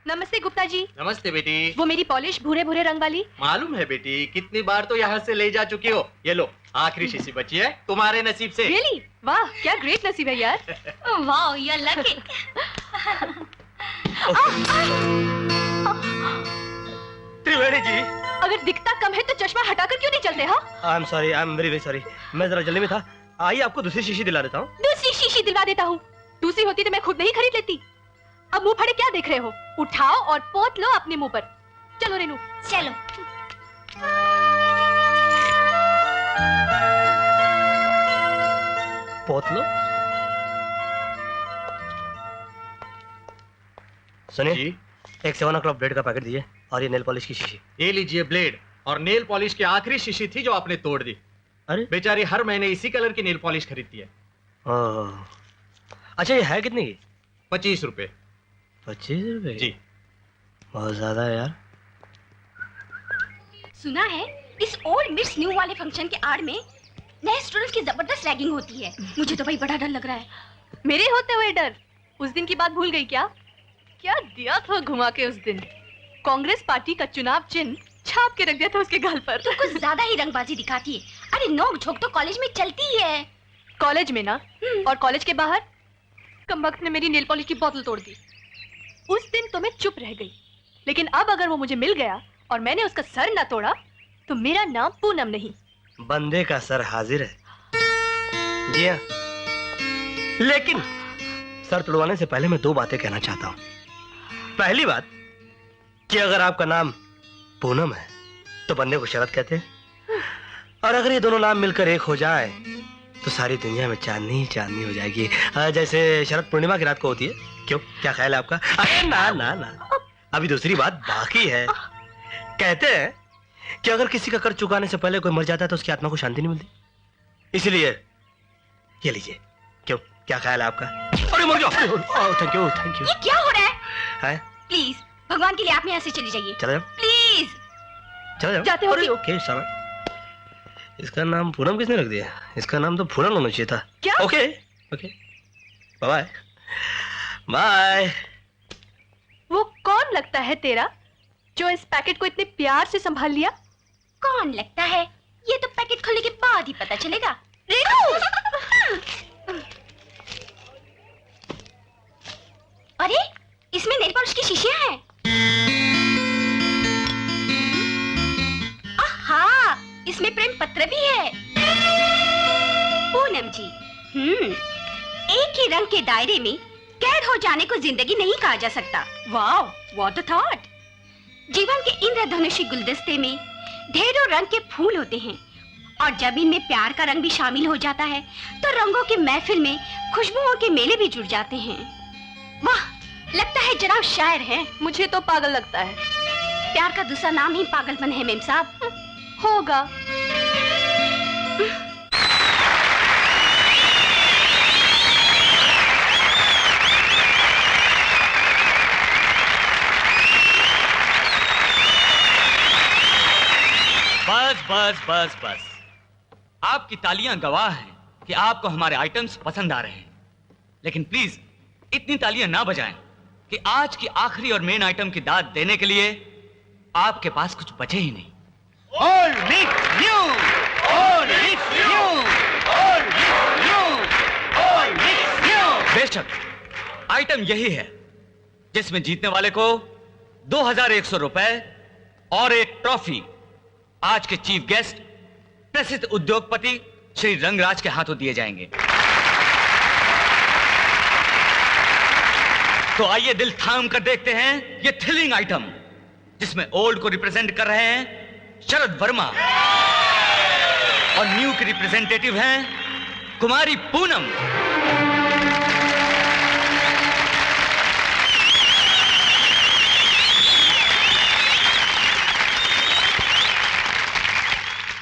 नमस्ते गुप्ता जी। नमस्ते बेटी। वो मेरी पॉलिश भूरे भूरे रंग वाली। मालूम है बेटी, कितनी बार तो यहाँ से ले जा चुकी हो। ये लो, आखिरी शीशी बची है तुम्हारे नसीब से। Really? वाह, क्या ग्रेट नसीब है यार। वाह, you're lucky। त्रिवेणी जी, अगर दिखता कम है तो चश्मा हटाकर क्यों नहीं चलते? हाँ, I am sorry, I am very very sorry. मैं जरा जल्दी में था। आइए आपको दूसरी शीशी दिला देता हूँ। दूसरी शीशी दिलवा देता हूँ। दूसरी होती तो मैं खुद नहीं खरीद लेती। अब मुंह फाड़े क्या देख रहे हो? उठाओ और पोत लो अपने मुंह पर। चलो रेनू, चलो। पोत लो। सुनिए, एक 7 o'clock ब्लेड का पैकेट दिए और ये नेल पॉलिश की शीशी। ये लीजिए ब्लेड और नेल पॉलिश की आखिरी शीशी थी जो आपने तोड़ दी। अरे बेचारी हर महीने इसी कलर की नेल पॉलिश खरीदती है। अच्छा, ये है कितने की? 25 रुपए। 25 रुपए? जी। बहुत ज्यादा है यार। सुना है इस ओल्ड मिस न्यू वाले फंक्शन के आड़ में नए स्टूडेंट्स की जबरदस्त रैगिंग होती है। मुझे तो भाई बड़ा डर लग रहा है। मेरे होते हुए डर? उस दिन की बात भूल गई क्या? क्या दिया था घुमा के उस दिन। कांग्रेस पार्टी का चुनाव चिन्ह छाप के रख दिया था उसके गाल पर। तो कुछ ज्यादा ही रंगबाजी दिखाती है। अरे नोक झोंक तो कॉलेज में चलती ही है। कॉलेज में ना, और कॉलेज के बाहर कमबख्त ने मेरी नेल पॉलिश की बोतल तोड़ दी। उस दिन तो मैं चुप रह गई, लेकिन अब अगर वो मुझे मिल गया और मैंने उसका सर ना तोड़ा तो मेरा नाम पूनम नहीं। बंदे का सर हाजिर है। जी हाँ, लेकिन सर तुड़वाने से पहले मैं 2 बातें कहना चाहता हूँ। पहली बात कि अगर आपका नाम पूनम है तो बंदे को शरद कहते हैं, और अगर ये दोनों नाम मिलकर एक हो जाए तो सारी दुनिया में चांदनी ही चांदनी हो जाएगी, जैसे शरद पूर्णिमा की रात को होती है। क्यों, क्या ख्याल है आपका? अरे ना ना ना, अभी दूसरी बात बाकी है। कहते हैं कि अगर किसी का कर्ज चुकाने से पहले कोई मर जाता है तो उसकी आत्मा को शांति नहीं मिलती, इसलिए ये लीजिए। क्यों, क्या ख्याल है आपका? अरे मर गया। Thank you thank you. ये क्या हो रहा है? है? प्लीज भगवान के लिए आप यहाँ से चली जाइए। चला जाओ, प्लीज। चला जाओ। जाते हो क्यों? ओके सारा। इसका नाम पूनम किसने रख दिया? इसका नाम तो पूनम होना चाहिए था। क्या? Okay okay, bye bye. वो कौन लगता है तेरा जो इस पैकेट को इतने प्यार से संभाल लिया? कौन लगता है? ये तो पैकेट खोलने के बाद ही पता चलेगा। अरे इसमें नेल पॉलिश की शीशियां हैं। आहा, इसमें प्रेम पत्र भी है। पूनम जी, एक ही रंग के दायरे में कैद हो जाने को जिंदगी नहीं कहा जा सकता। Wow, what a thought. जीवन के इंद्रधनुषी गुलदस्ते में ढेरों रंग के फूल होते हैं, और जब इनमें प्यार का रंग भी शामिल हो जाता है तो रंगों की महफिल में खुशबुओं के मेले भी जुड़ जाते हैं। वाह, लगता है जनाब शायर हैं। मुझे तो पागल लगता है। प्यार का दूसरा नाम ही पागलपन है मेम साहब। होगा। बस बस बस बस, आपकी तालियां गवाह हैं कि आपको हमारे आइटम्स पसंद आ रहे हैं, लेकिन प्लीज इतनी तालियां ना बजाएं कि आज की आखिरी और मेन आइटम की दाद देने के लिए आपके पास कुछ बचे ही नहीं। All mix new, all mix new, all mix new, all mix new। बेशक आइटम यही है जिसमें जीतने वाले को 2100 रुपए और एक ट्रॉफी आज के चीफ गेस्ट प्रसिद्ध उद्योगपति श्री रंगराज के हाथों दिए जाएंगे। तो आइए दिल थाम कर देखते हैं ये थ्रिलिंग आइटम, जिसमें ओल्ड को रिप्रेजेंट कर रहे हैं शरद वर्मा और न्यू के रिप्रेजेंटेटिव हैं कुमारी पूनम।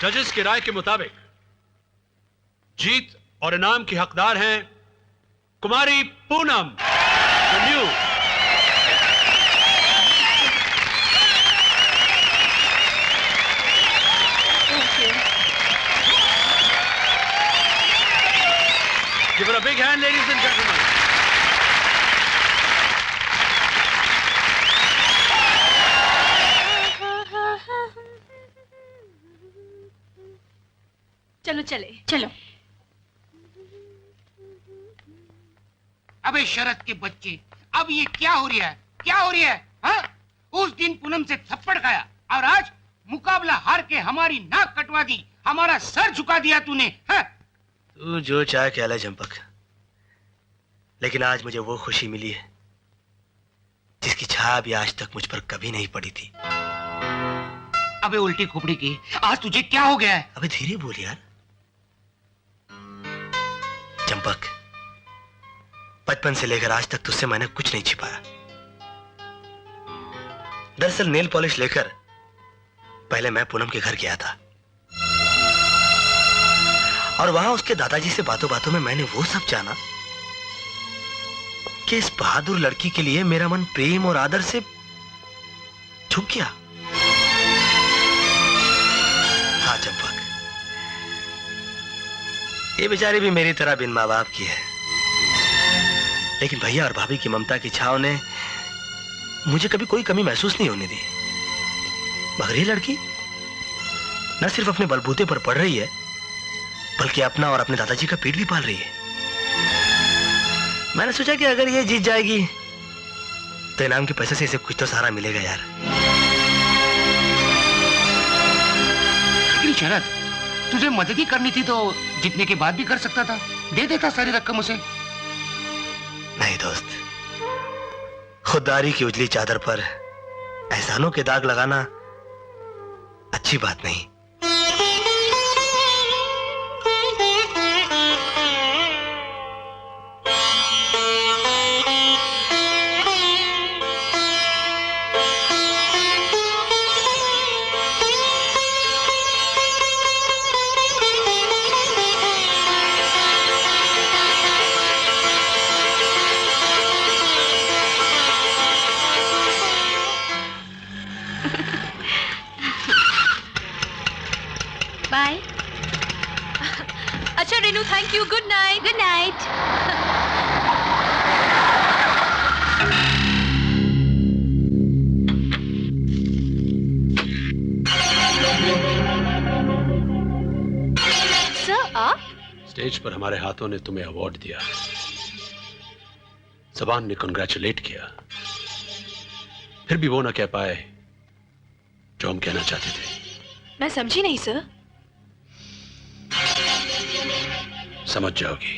जजेस की राय के मुताबिक जीत और इनाम की हकदार हैं Kumari Poonam, the new. Give her a big hand, ladies and gentlemen. चलो चले। चलो। अबे शरद के बच्चे, अब ये क्या हो रहा है, क्या हो रहा है? हाँ? उस दिन पूनम से थप्पड़ खाया और आज मुकाबला हार के हमारी नाक कटवा दी, हमारा सर झुका दिया तूने। हाँ? तू जो चाहे कह ले चंपक, लेकिन आज मुझे वो खुशी मिली है जिसकी छाया भी आज तक मुझ पर कभी नहीं पड़ी थी। अबे उल्टी खोपड़ी की, आज तुझे क्या हो गया है? अबे धीरे बोल यार। चंपक, बचपन से लेकर आज तक तुझसे मैंने कुछ नहीं छिपाया। दरअसल नेल पॉलिश लेकर पहले मैं पूनम के घर गया था और वहां उसके दादाजी से बातों बातों में मैंने वो सब जाना कि इस बहादुर लड़की के लिए मेरा मन प्रेम और आदर से झुक गया। हाँ चंपक, ये बेचारी भी मेरी तरह बिन माँ बाप की है, लेकिन भैया और भाभी की ममता की छाव ने मुझे कभी कोई कमी महसूस नहीं होने दी। मगर ये लड़की न सिर्फ अपने बलबूते पर पड़ रही है, बल्कि अपना और अपने दादाजी का पेट भी पाल रही है। मैंने सोचा कि अगर ये जीत जाएगी तो इनाम के पैसे से इसे कुछ तो सहारा मिलेगा यार। लेकिन शरद, तुझे मदद ही करनी थी तो जीतने के बाद भी कर सकता था, दे देता सारी रकम उसे। नहीं दोस्त, खुददारी की उजली चादर पर एहसानों के दाग लगाना अच्छी बात नहीं। बाय। अच्छा Renu, thank you, good night. Good night. Sir आप? स्टेज पर हमारे हाथों ने तुम्हें अवार्ड दिया, जबान ने कंग्रेचुलेट किया, फिर भी वो ना कह पाए जो हम कहना चाहते थे। मैं समझी नहीं सर। समझ जाओगी।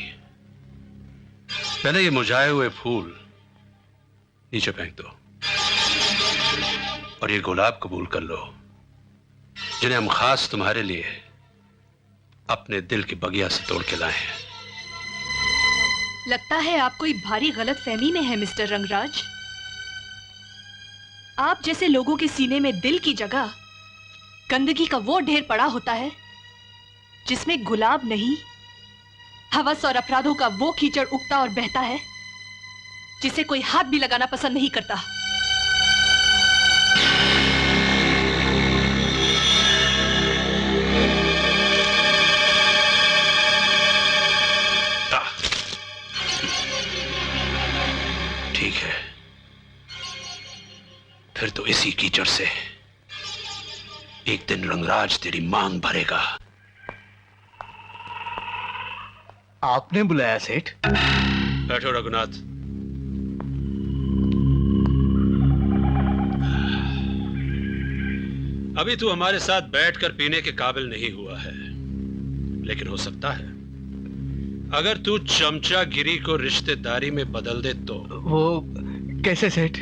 पहले ये मुरझाए हुए फूल नीचे फेंक दो और ये गुलाब कबूल कर लो जिन्हें हम खास तुम्हारे लिए अपने दिल की बगिया से तोड़ के लाए हैं। लगता है आप कोई भारी गलत फहमी में है मिस्टर रंगराज। आप जैसे लोगों के सीने में दिल की जगह गंदगी का वो ढेर पड़ा होता है जिसमें गुलाब नहीं, हवस और अपराधों का वो कीचड़ उगता और बहता है जिसे कोई हाथ भी लगाना पसंद नहीं करता। ठीक है, फिर तो इसी कीचड़ से एक दिन रंगराज तेरी मांग भरेगा। आपने बुलाया सेठ? बैठो रघुनाथ। अभी तू हमारे साथ बैठकर पीने के काबिल नहीं हुआ है, लेकिन हो सकता है अगर तू चमचागिरी को रिश्तेदारी में बदल दे तो। वो कैसे सेठ?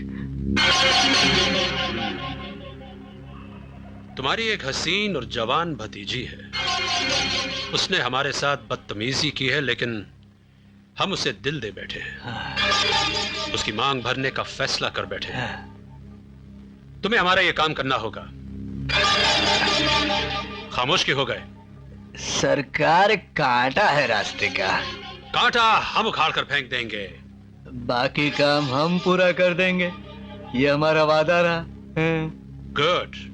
तुम्हारी एक हसीन और जवान भतीजी है, उसने हमारे साथ बदतमीजी की है, लेकिन हम उसे दिल दे बैठे हैं, उसकी मांग भरने का फैसला कर बैठे हैं। तुम्हें हमारा यह काम करना होगा। खामोश क्यों हो गए? सरकार कांटा है रास्ते का, कांटा हम उखाड़ कर फेंक देंगे, बाकी काम हम पूरा कर देंगे, ये हमारा वादा रहा। Good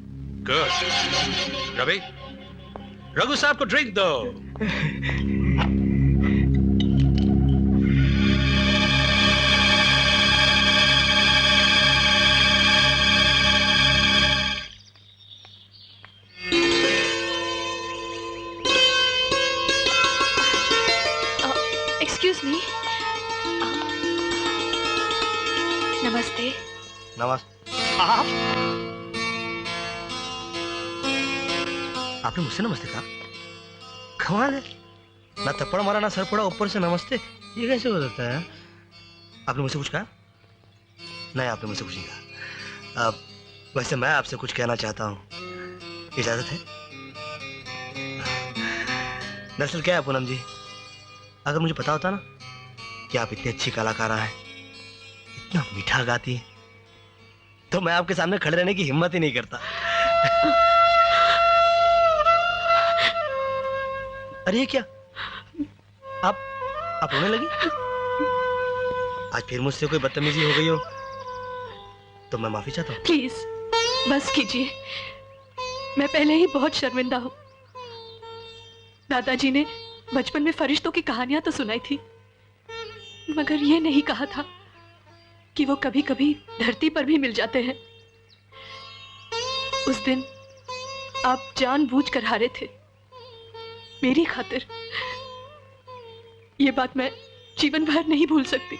good. रवि, रघु साहब को ड्रिंक दो। नमस्ते। आप आपने मुझसे नमस्ते कहा? कमाल है, ना थप्पड़ मारा ना सर पड़ा, ऊपर से नमस्ते, ये कैसे हो सकता है? आपने मुझसे कुछ कहा? नहीं, आपने मुझसे कुछ नहीं कहा। अब वैसे मैं आपसे कुछ कहना चाहता हूँ, इजाजत है? दरअसल क्या है पूनम जी, अगर मुझे पता होता ना कि आप इतनी अच्छी कलाकारा हैं, इतना मीठा गाती हैं, तो मैं आपके सामने खड़े रहने की हिम्मत ही नहीं करता। अरे ये क्या, आप रोने लगी? आज फिर मुझसे कोई बदतमीजी हो गई हो तो मैं माफी चाहता हूँ। प्लीज बस कीजिए, मैं पहले ही बहुत शर्मिंदा हूँ। दादाजी ने बचपन में फरिश्तों की कहानियां तो सुनाई थी, मगर ये नहीं कहा था कि वो कभी कभी धरती पर भी मिल जाते हैं। उस दिन आप जानबूझकर हारे थे मेरी खातिर। ये बात मैं जीवन भर नहीं भूल सकती।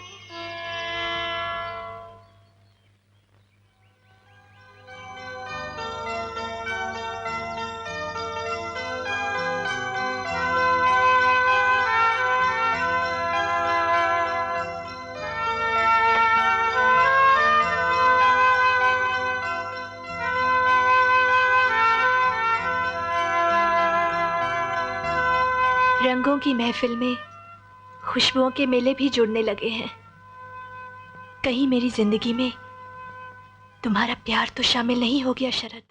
रंगों की महफिल में खुशबुओं के मेले भी जुड़ने लगे हैं। कहीं मेरी जिंदगी में तुम्हारा प्यार तो शामिल नहीं हो गया शरद?